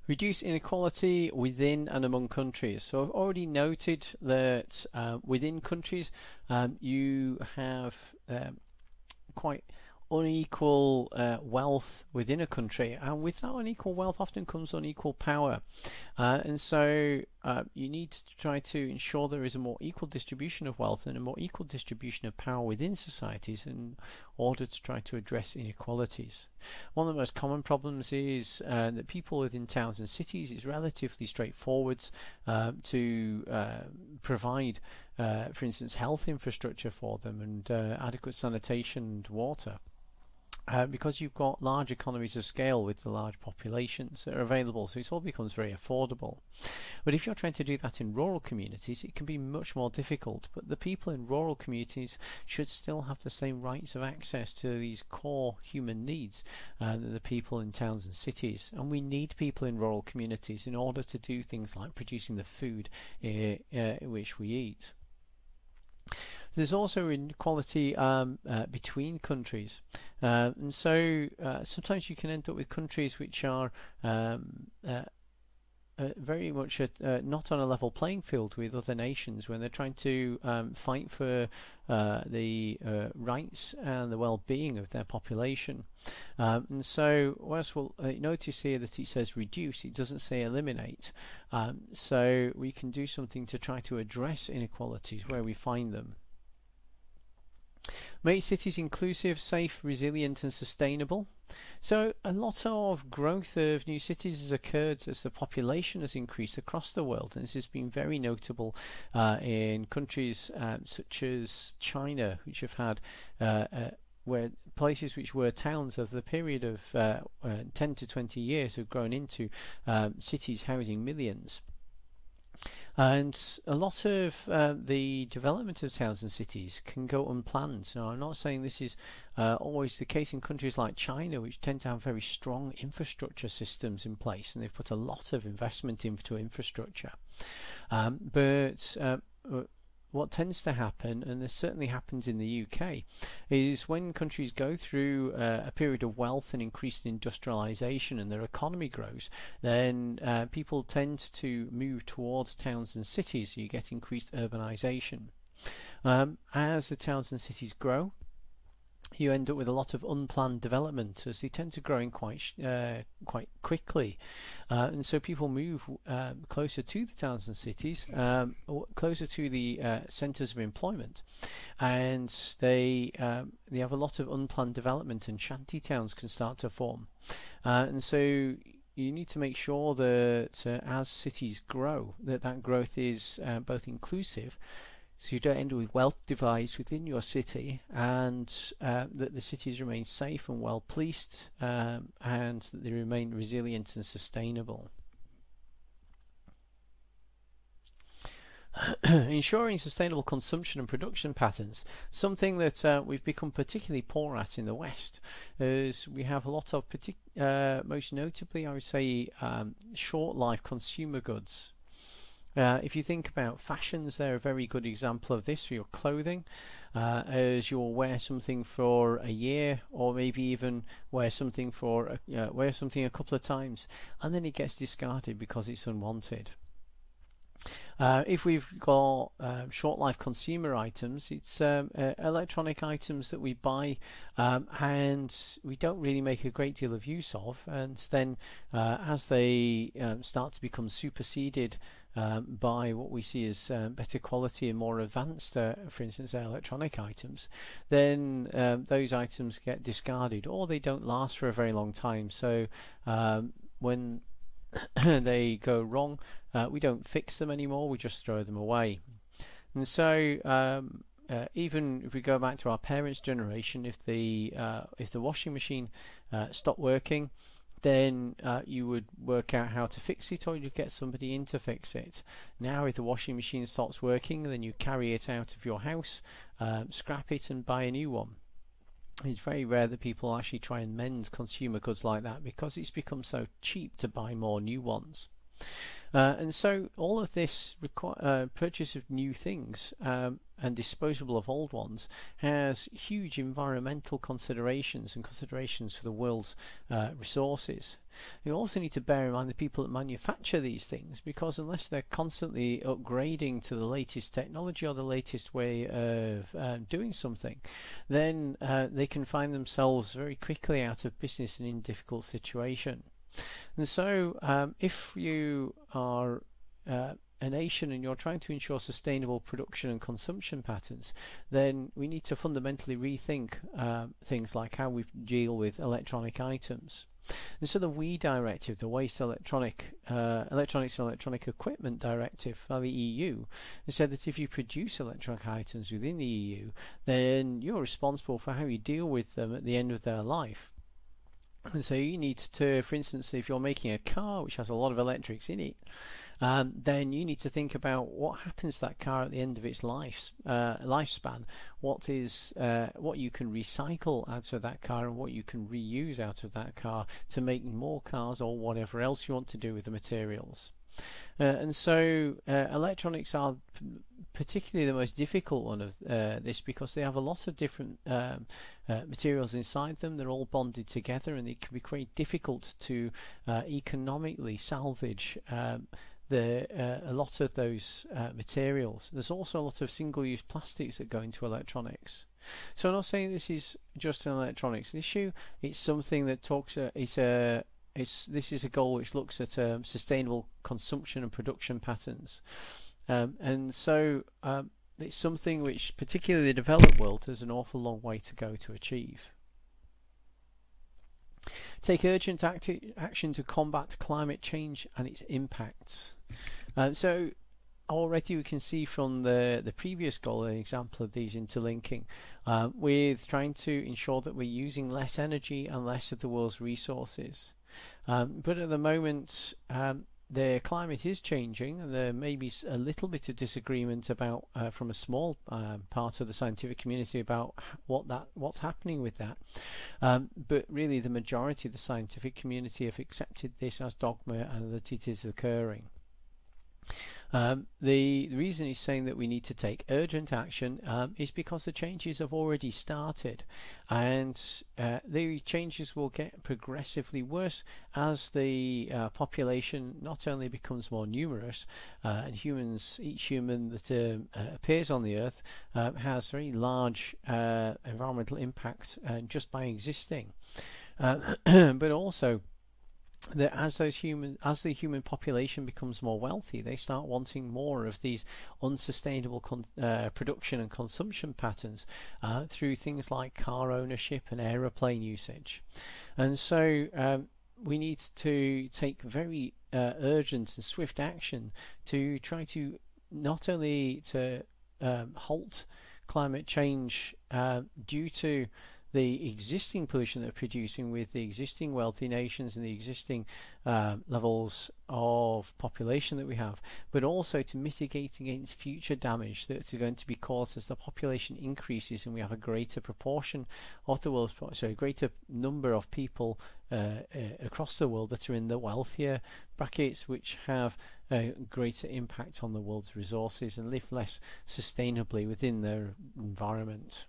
Reduce inequality within and among countries. So I've already noted that within countries you have quite unequal wealth within a country, and with that unequal wealth often comes unequal power, and so you need to try to ensure there is a more equal distribution of wealth and a more equal distribution of power within societies in order to try to address inequalities. One of the most common problems is that people within towns and cities, it's relatively straightforward to provide for instance health infrastructure for them and adequate sanitation and water. Because you've got large economies of scale with the large populations that are available, so it all becomes very affordable. But if you're trying to do that in rural communities, it can be much more difficult. But the people in rural communities should still have the same rights of access to these core human needs that the people in towns and cities. And we need people in rural communities in order to do things like producing the food which we eat. There's also inequality between countries, and so sometimes you can end up with countries which are very much not on a level playing field with other nations when they're trying to fight for the rights and the well-being of their population. And so whilst we'll notice here that it says reduce, it doesn't say eliminate. So we can do something to try to address inequalities where we find them. Make cities inclusive, safe, resilient and sustainable. So a lot of growth of new cities has occurred as the population has increased across the world, and this has been very notable in countries such as China, which have had where places which were towns of the period of 10 to 20 years have grown into cities housing millions. And a lot of the development of towns and cities can go unplanned. Now, I'm not saying this is always the case in countries like China, which tend to have very strong infrastructure systems in place, and they've put a lot of investment into infrastructure. But what tends to happen, and this certainly happens in the UK, is when countries go through a period of wealth and increased industrialization and their economy grows, then people tend to move towards towns and cities, so you get increased urbanization. As the towns and cities grow, you end up with a lot of unplanned development, as they tend to grow in quite quickly, and so people move closer to the towns and cities, closer to the centres of employment, and they have a lot of unplanned development, and shanty towns can start to form, and so you need to make sure that as cities grow, that growth is both inclusive, so you don't end up with wealth divides within your city, and that the cities remain safe and well policed, and that they remain resilient and sustainable. Ensuring sustainable consumption and production patterns, something that we've become particularly poor at in the West, as we have a lot of most notably I would say short life consumer goods. If you think about fashions, they're a very good example of this for your clothing, as you'll wear something for a year, or maybe even wear something a couple of times, and then it gets discarded because it's unwanted. If we've got short life consumer items, it's electronic items that we buy and we don't really make a great deal of use of, and then as they start to become superseded by what we see as better quality and more advanced, for instance, electronic items, then those items get discarded, or they don't last for a very long time. So when they go wrong, we don't fix them anymore, we just throw them away. And so even if we go back to our parents' generation, if the washing machine stopped working, then you would work out how to fix it, or you'd get somebody in to fix it. Now if the washing machine stops working, then you carry it out of your house, scrap it and buy a new one. It's very rare that people actually try and mend consumer goods like that, because it's become so cheap to buy more new ones. And so all of this purchase of new things and disposable of old ones has huge environmental considerations and considerations for the world's resources. You also need to bear in mind the people that manufacture these things, because unless they're constantly upgrading to the latest technology or the latest way of doing something, then they can find themselves very quickly out of business and in difficult situation. And so if you are a nation and you're trying to ensure sustainable production and consumption patterns, then we need to fundamentally rethink things like how we deal with electronic items. And so the WEEE directive, the Waste Electronics and Electronic Equipment Directive by the EU, has said that if you produce electronic items within the EU, then you're responsible for how you deal with them at the end of their life. And so you need to, for instance, if you're making a car which has a lot of electrics in it, then you need to think about what happens to that car at the end of its lifespan. What you can recycle out of that car and what you can reuse out of that car to make more cars or whatever else you want to do with the materials. And so electronics are particularly the most difficult one of this, because they have a lot of different materials inside them. They're all bonded together, and it can be quite difficult to economically salvage a lot of those materials. There's also a lot of single-use plastics that go into electronics. So I'm not saying this is just an electronics issue. It's something that talks. This is a goal which looks at sustainable consumption and production patterns, and so it's something which, particularly the developed world, has an awful long way to go to achieve. Take urgent action to combat climate change and its impacts. So already we can see from the previous goal an example of these interlinking, with trying to ensure that we're using less energy and less of the world's resources. But at the moment the climate is changing, and there may be a little bit of disagreement about from a small part of the scientific community about what's happening with that. But really the majority of the scientific community have accepted this as dogma and that it is occurring. The reason he's saying that we need to take urgent action is because the changes have already started, and the changes will get progressively worse as the population not only becomes more numerous, and each human that appears on the earth has very large environmental impact just by existing, but also that as the human population becomes more wealthy, they start wanting more of these unsustainable production and consumption patterns through things like car ownership and aeroplane usage. And so we need to take very urgent and swift action to try to not only to halt climate change due to the existing pollution that we're producing with the existing wealthy nations and the existing levels of population that we have, but also to mitigate against future damage that's going to be caused as the population increases and we have a greater proportion of the world's, so a greater number of people across the world that are in the wealthier brackets, which have a greater impact on the world's resources and live less sustainably within their environment.